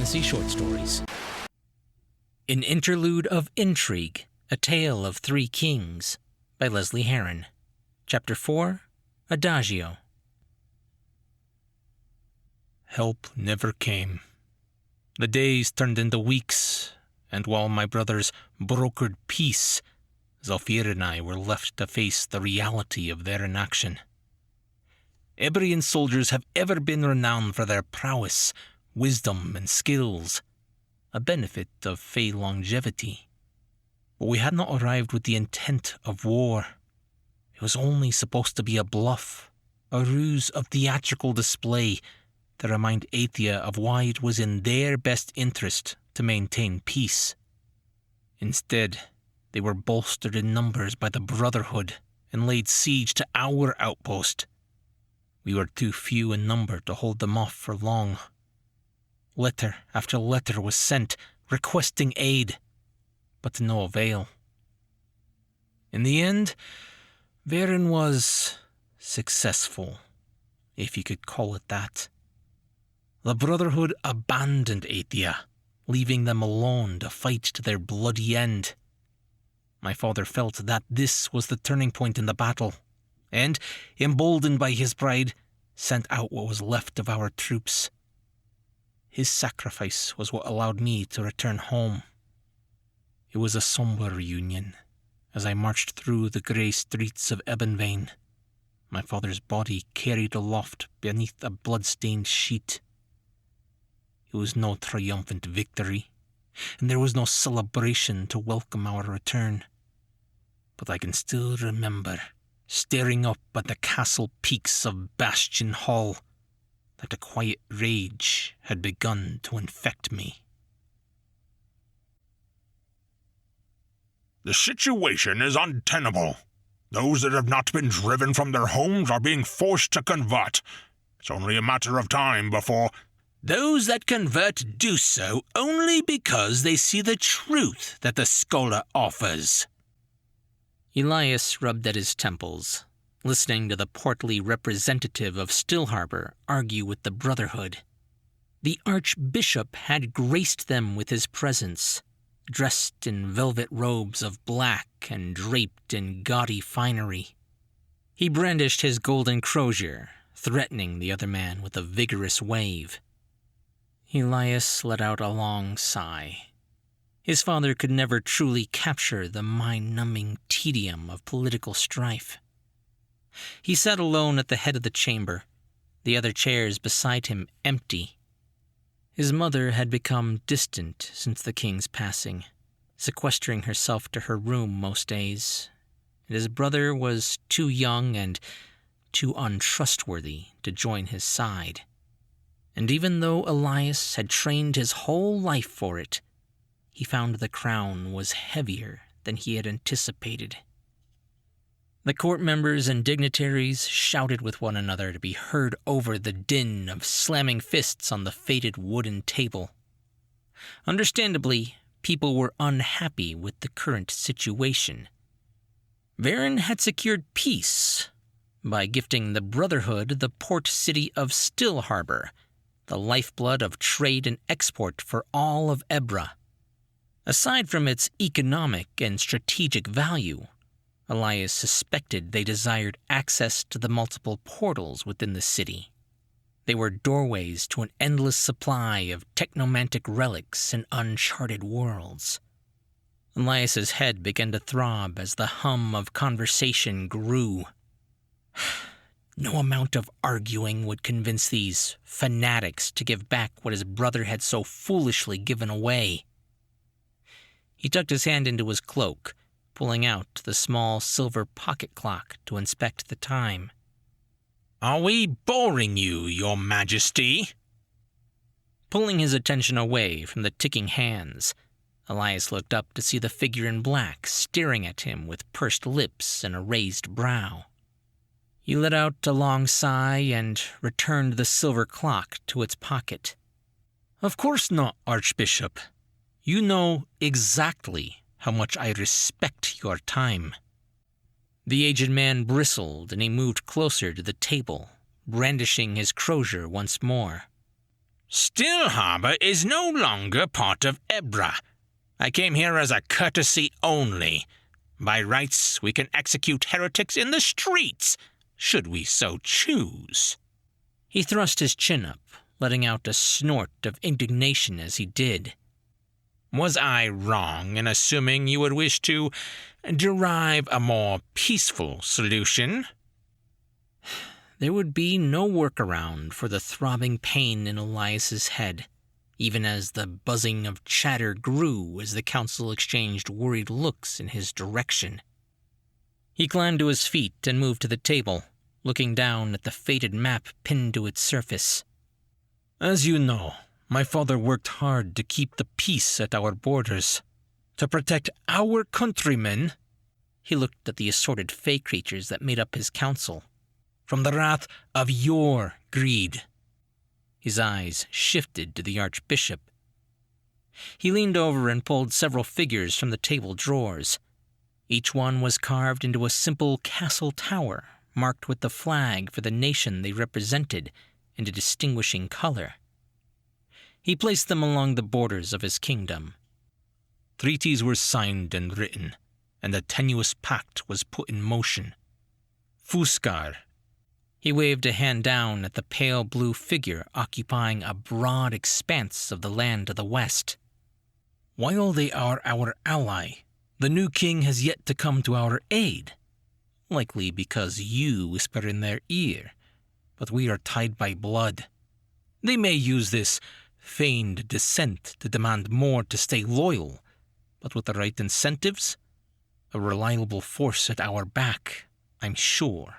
fantasy short stories. An Interlude of Intrigue, A Tale of Three Kings, by Lesley Herron. Chapter 4, Adagio. Help never came. The days turned into weeks, and while my brothers brokered peace, Zalfir and I were left to face the reality of their inaction. Ebrian soldiers have ever been renowned for their prowess, wisdom, and skills, a benefit of Fey longevity. But we had not arrived with the intent of war. It was only supposed to be a bluff, a ruse of theatrical display to remind Aethia of why it was in their best interest to maintain peace. Instead, they were bolstered in numbers by the Brotherhood and laid siege to our outpost. We were too few in number to hold them off for long. Letter after letter was sent, requesting aid, but to no avail. In the end, Varen was successful, if you could call it that. The Brotherhood abandoned Aethia, leaving them alone to fight to their bloody end. My father felt that this was the turning point in the battle, and, emboldened by his pride, sent out what was left of our troops. His sacrifice was what allowed me to return home. It was a somber reunion, as I marched through the grey streets of Ebonvain, my father's body carried aloft beneath a blood-stained sheet. It was no triumphant victory, and there was no celebration to welcome our return. But I can still remember staring up at the castle peaks of Bastion Hall, that a quiet rage had begun to infect me. The situation is untenable. Those that have not been driven from their homes are being forced to convert. It's only a matter of time before... Those that convert do so only because they see the truth that the scholar offers. Elias rubbed at his temples, listening to the portly representative of Stillharbour argue with the Brotherhood. The Archbishop had graced them with his presence, dressed in velvet robes of black and draped in gaudy finery. He brandished his golden crozier, threatening the other man with a vigorous wave. Elias let out a long sigh. His father could never truly capture the mind-numbing tedium of political strife. He sat alone at the head of the chamber, the other chairs beside him empty. His mother had become distant since the king's passing, sequestering herself to her room most days, and his brother was too young and too untrustworthy to join his side. And even though Elias had trained his whole life for it, he found the crown was heavier than he had anticipated. The court members and dignitaries shouted with one another to be heard over the din of slamming fists on the faded wooden table. Understandably, people were unhappy with the current situation. Varen had secured peace by gifting the Brotherhood the port city of Stillharbour, the lifeblood of trade and export for all of Ebra. Aside from its economic and strategic value, Elias suspected they desired access to the multiple portals within the city. They were doorways to an endless supply of technomantic relics and uncharted worlds. Elias's head began to throb as the hum of conversation grew. No amount of arguing would convince these fanatics to give back what his brother had so foolishly given away. He tucked his hand into his cloak, pulling out the small silver pocket clock to inspect the time. Are we boring you, Your Majesty? Pulling his attention away from the ticking hands, Elias looked up to see the figure in black staring at him with pursed lips and a raised brow. He let out a long sigh and returned the silver clock to its pocket. Of course not, Archbishop. You know exactly how much I respect your time. The aged man bristled and he moved closer to the table, brandishing his crozier once more. Still Harbor is no longer part of Ebra. I came here as a courtesy only. By rights, we can execute heretics in the streets, should we so choose." He thrust his chin up, letting out a snort of indignation as he did. "Was I wrong in assuming you would wish to derive a more peaceful solution?" There would be no workaround for the throbbing pain in Elias's head, even as the buzzing of chatter grew as the council exchanged worried looks in his direction. He climbed to his feet and moved to the table, looking down at the faded map pinned to its surface. "As you know, my father worked hard to keep the peace at our borders, to protect our countrymen." He looked at the assorted fey creatures that made up his council. "From the wrath of your greed." His eyes shifted to the Archbishop. He leaned over and pulled several figures from the table drawers. Each one was carved into a simple castle tower, marked with the flag for the nation they represented in a distinguishing color. He placed them along the borders of his kingdom. Treaties were signed and written, and a tenuous pact was put in motion. Fuscar. He waved a hand down at the pale blue figure occupying a broad expanse of the land to the west. "While they are our ally, the new king has yet to come to our aid. Likely because you whisper in their ear, but we are tied by blood. They may use this feigned dissent to demand more to stay loyal, but with the right incentives, a reliable force at our back, I'm sure."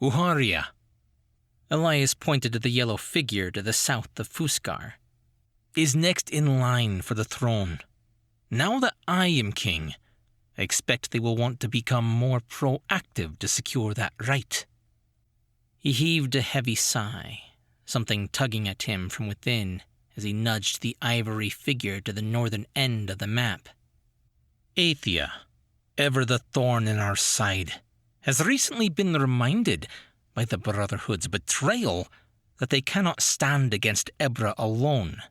"Uharia." Elias pointed to the yellow figure to the south of Fuscar. "Is next in line for the throne. Now that I am king, I expect they will want to become more proactive to secure that right." He heaved a heavy sigh, something tugging at him from within as he nudged the ivory figure to the northern end of the map. "Aethia, ever the thorn in our side, has recently been reminded by the Brotherhood's betrayal that they cannot stand against Ebra alone."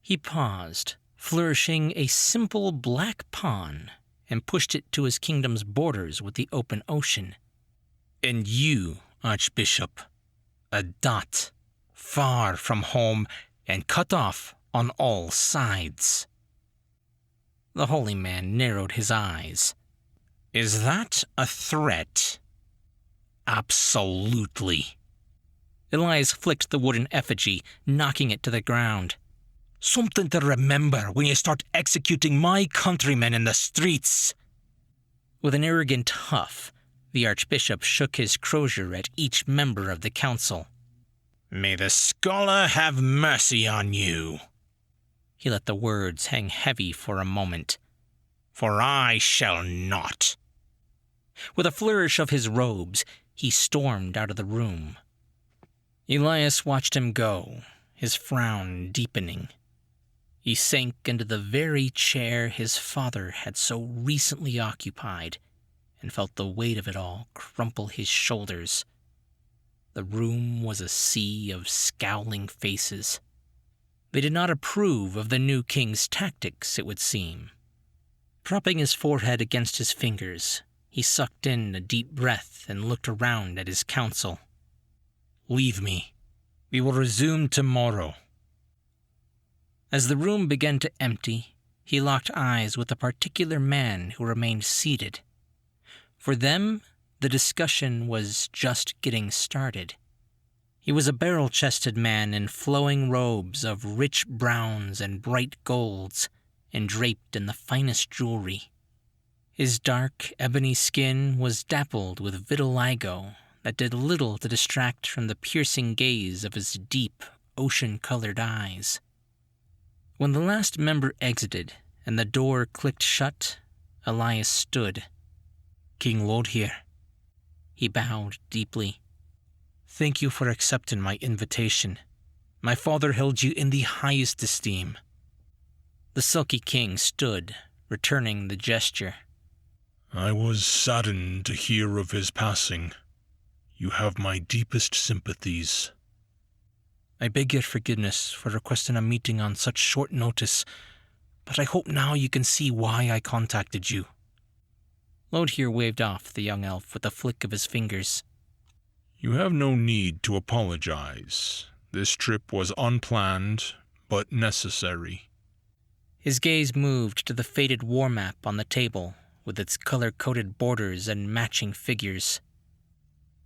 He paused, flourishing a simple black pawn, and pushed it to his kingdom's borders with the open ocean. "And you, Archbishop, a dot, far from home and cut off on all sides." The holy man narrowed his eyes. "Is that a threat?" "Absolutely." Elias flicked the wooden effigy, knocking it to the ground. "Something to remember when you start executing my countrymen in the streets." With an arrogant huff, the Archbishop shook his crozier at each member of the council. "May the scholar have mercy on you." He let the words hang heavy for a moment. "For I shall not." With a flourish of his robes, he stormed out of the room. Elias watched him go, his frown deepening. He sank into the very chair his father had so recently occupied and felt the weight of it all crumple his shoulders. The room was a sea of scowling faces. They did not approve of the new king's tactics, it would seem. Propping his forehead against his fingers, he sucked in a deep breath and looked around at his council. "Leave me. We will resume tomorrow." As the room began to empty, he locked eyes with a particular man who remained seated. For them, the discussion was just getting started. He was a barrel-chested man in flowing robes of rich browns and bright golds, and draped in the finest jewelry. His dark, ebony skin was dappled with vitiligo that did little to distract from the piercing gaze of his deep, ocean-colored eyes. When the last member exited and the door clicked shut, Elias stood. "King Lodhir." He bowed deeply. "Thank you for accepting my invitation. My father held you in the highest esteem." The Silky King stood, returning the gesture. "I was saddened to hear of his passing. You have my deepest sympathies." I beg your forgiveness for requesting a meeting on such short notice, but I hope now you can see why I contacted you." Lodhir waved off the young elf with a flick of his fingers. "You have no need to apologize. This trip was unplanned, but necessary." His gaze moved to the faded war map on the table, with its color-coded borders and matching figures.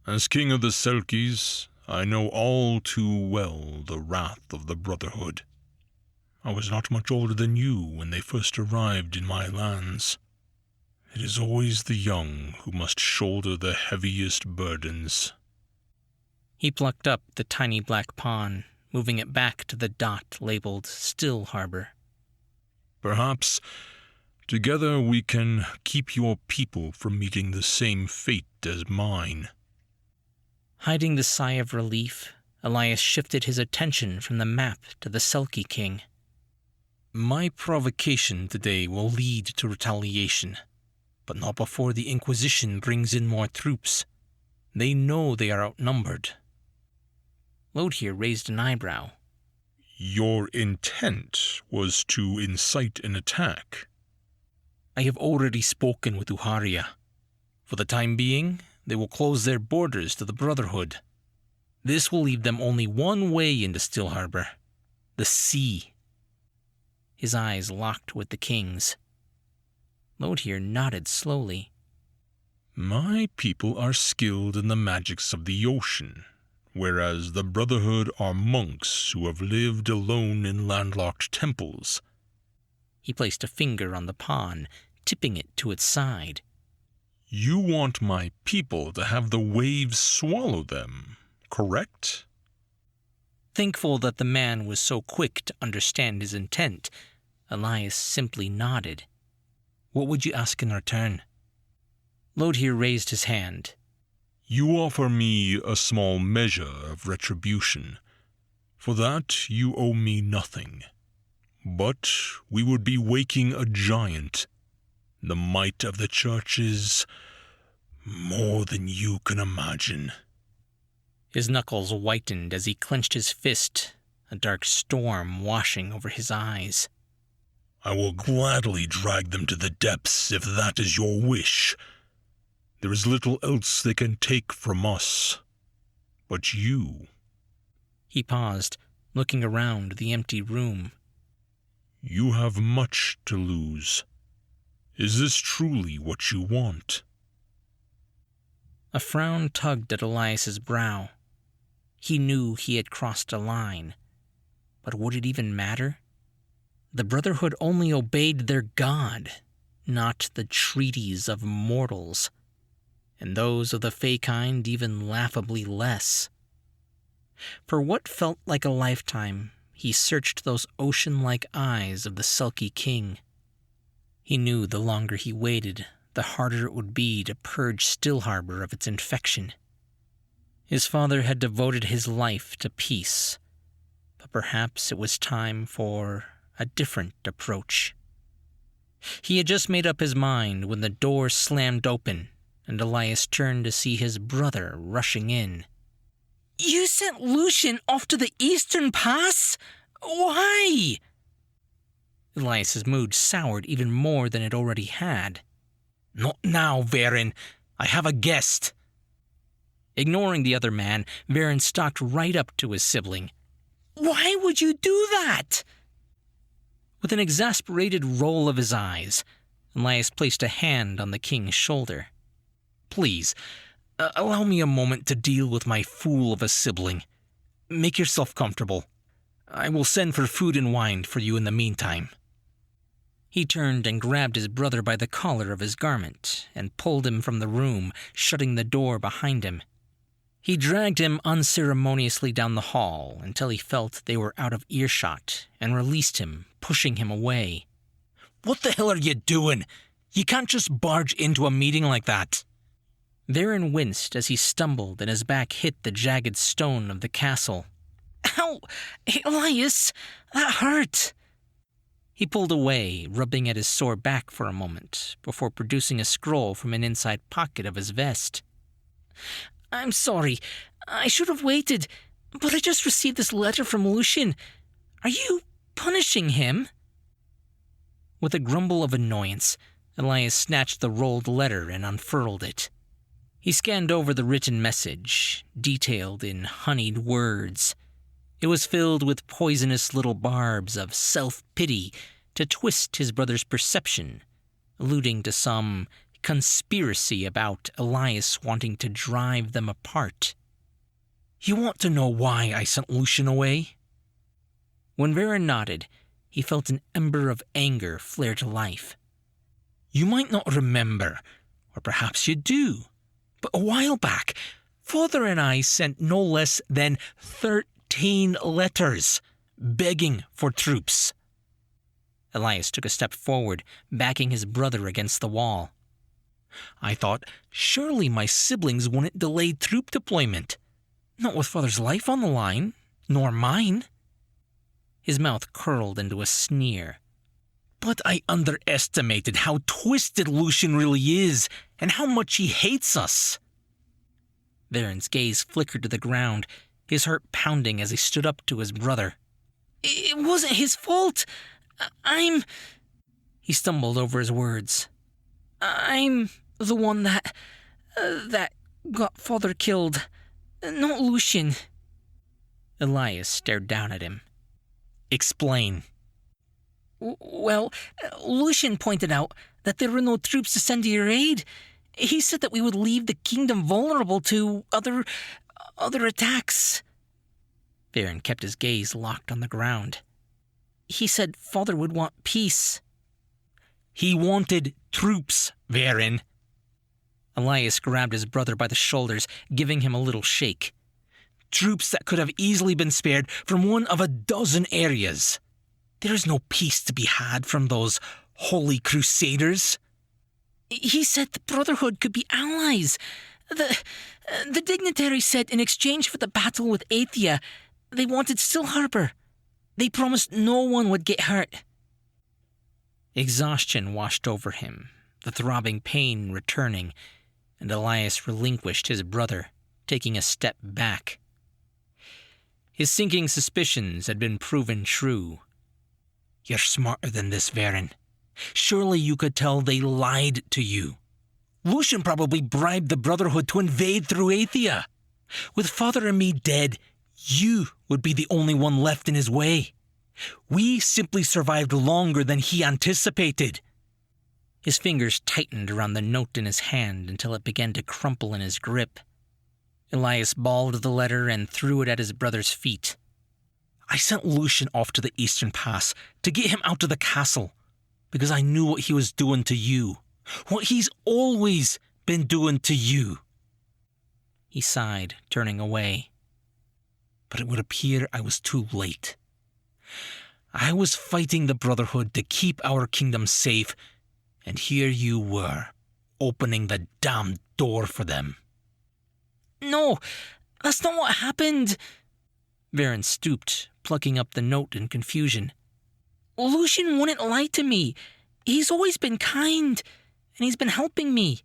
"As king of the Selkies, I know all too well the wrath of the Brotherhood. I was not much older than you when they first arrived in my lands. It is always the young who must shoulder the heaviest burdens." He plucked up the tiny black pawn, moving it back to the dot labeled Still Harbor. "Perhaps together we can keep your people from meeting the same fate as mine." Hiding the sigh of relief, Elias shifted his attention from the map to the Selkie King. "My provocation today will lead to retaliation, but not before the Inquisition brings in more troops. They know they are outnumbered." Lodhir raised an eyebrow. "Your intent was to incite an attack." "I have already spoken with Uharia. For the time being, they will close their borders to the Brotherhood. This will leave them only one way into Still Harbor: the sea." His eyes locked with the king's. Lodhir nodded slowly. "My people are skilled in the magics of the ocean, whereas the Brotherhood are monks who have lived alone in landlocked temples." He placed a finger on the pawn, tipping it to its side. "You want my people to have the waves swallow them, correct?" Thankful that the man was so quick to understand his intent, Elias simply nodded. "What would you ask in return?" Lodhir raised his hand. "You offer me a small measure of retribution. For that you owe me nothing. But we would be waking a giant. The might of the Church is more than you can imagine." His knuckles whitened as he clenched his fist, a dark storm washing over his eyes. "I will gladly drag them to the depths if that is your wish. There is little else they can take from us. But you—" He paused, looking around the empty room. "You have much to lose. Is this truly what you want?" A frown tugged at Elias's brow. He knew he had crossed a line. But would it even matter? The Brotherhood only obeyed their god, not the treaties of mortals, and those of the Fey kind even laughably less. For what felt like a lifetime, he searched those ocean-like eyes of the Selkie King. He knew the longer he waited, the harder it would be to purge Still Harbor of its infection. His father had devoted his life to peace, but perhaps it was time for a different approach. He had just made up his mind when the door slammed open, and Elias turned to see his brother rushing in. "You sent Lucian off to the Eastern Pass? Why?" Elias's mood soured even more than it already had. "Not now, Varen. I have a guest." Ignoring the other man, Varen stalked right up to his sibling. "Why would you do that?" With an exasperated roll of his eyes, Elias placed a hand on the king's shoulder. "Please, allow me a moment to deal with my fool of a sibling. Make yourself comfortable. I will send for food and wine for you in the meantime." He turned and grabbed his brother by the collar of his garment and pulled him from the room, shutting the door behind him. He dragged him unceremoniously down the hall until he felt they were out of earshot and released him, pushing him away. "What the hell are you doing? You can't just barge into a meeting like that." Varen winced as he stumbled and his back hit the jagged stone of the castle. "Ow! Elias! That hurt!" He pulled away, rubbing at his sore back for a moment, before producing a scroll from an inside pocket of his vest. "I'm sorry. I should have waited. But I just received this letter from Lucian. Are you punishing him? With a grumble of annoyance, Elias snatched the rolled letter and unfurled it. He scanned over the written message, detailed in honeyed words. It was filled with poisonous little barbs of self-pity to twist his brother's perception, alluding to some conspiracy about Elias wanting to drive them apart. You want to know why I sent Lucian away? When Herron nodded, he felt an ember of anger flare to life. You might not remember, or perhaps you do, but a while back, Father and I sent no less than 13 letters begging for troops. Elias took a step forward, backing his brother against the wall. I thought, surely my siblings wouldn't delay troop deployment. Not with Father's life on the line, nor mine. His mouth curled into a sneer. But I underestimated how twisted Lucian really is, and how much he hates us. Herron's gaze flickered to the ground, his heart pounding as he stood up to his brother. It wasn't his fault. He stumbled over his words. I'm the one that got Father killed, not Lucian. Elias stared down at him. Explain. Well, Lucian pointed out that there were no troops to send to your aid. He said that we would leave the kingdom vulnerable to other attacks. Herron kept his gaze locked on the ground. He said Father would want peace. He wanted troops, Herron. Elias grabbed his brother by the shoulders, giving him a little shake. Troops that could have easily been spared from one of a dozen areas. There is no peace to be had from those holy crusaders. He said the Brotherhood could be allies. The dignitary said in exchange for the battle with Athia, they wanted Still Harbor. They promised no one would get hurt. Exhaustion washed over him, the throbbing pain returning, and Elias relinquished his brother, taking a step back. His sinking suspicions had been proven true. You're smarter than this, Herron. Surely you could tell they lied to you. Lucian probably bribed the Brotherhood to invade through Athia. With Father and me dead, you would be the only one left in his way. We simply survived longer than he anticipated. His fingers tightened around the note in his hand until it began to crumple in his grip. Elias balled the letter and threw it at his brother's feet. I sent Lucian off to the Eastern Pass to get him out of the castle, because I knew what he was doing to you, what he's always been doing to you. He sighed, turning away. But it would appear I was too late. I was fighting the Brotherhood to keep our kingdom safe, and here you were, opening the damned door for them. No, that's not what happened. Herron stooped, plucking up the note in confusion. Lucian wouldn't lie to me. He's always been kind, and he's been helping me.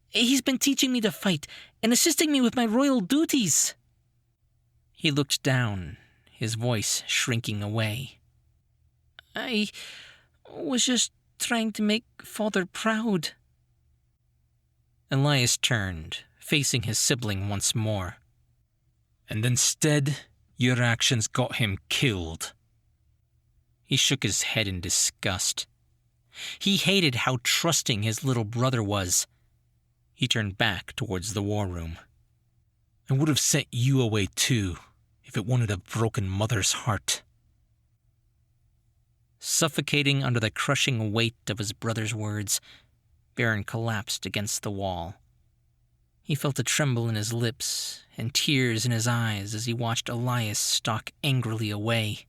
He's been teaching me to fight and assisting me with my royal duties. He looked down, his voice shrinking away. I was just trying to make Father proud. Elias turned, facing his sibling once more. And instead, your actions got him killed. He shook his head in disgust. He hated how trusting his little brother was. He turned back towards the war room. I would have sent you away too, if it wouldn't have broken Mother's heart. Suffocating under the crushing weight of his brother's words, Herron collapsed against the wall. He felt a tremble in his lips and tears in his eyes as he watched Elias stalk angrily away.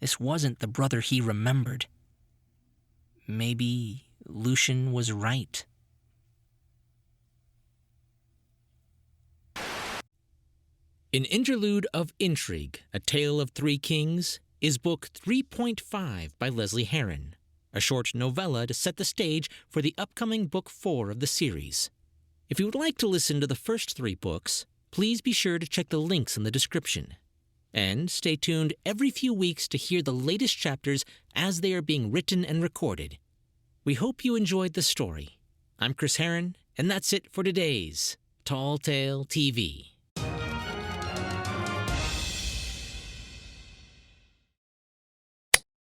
This wasn't the brother he remembered. Maybe Lucian was right. In Interlude of Intrigue, A Tale of Three Kings, is book 3.5 by Lesley Herron, a short novella to set the stage for the upcoming book 4 of the series. If you would like to listen to the first 3 books, please be sure to check the links in the description. And stay tuned every few weeks to hear the latest chapters as they are being written and recorded. We hope you enjoyed the story. I'm Chris Herron, and that's it for today's Tall Tale TV.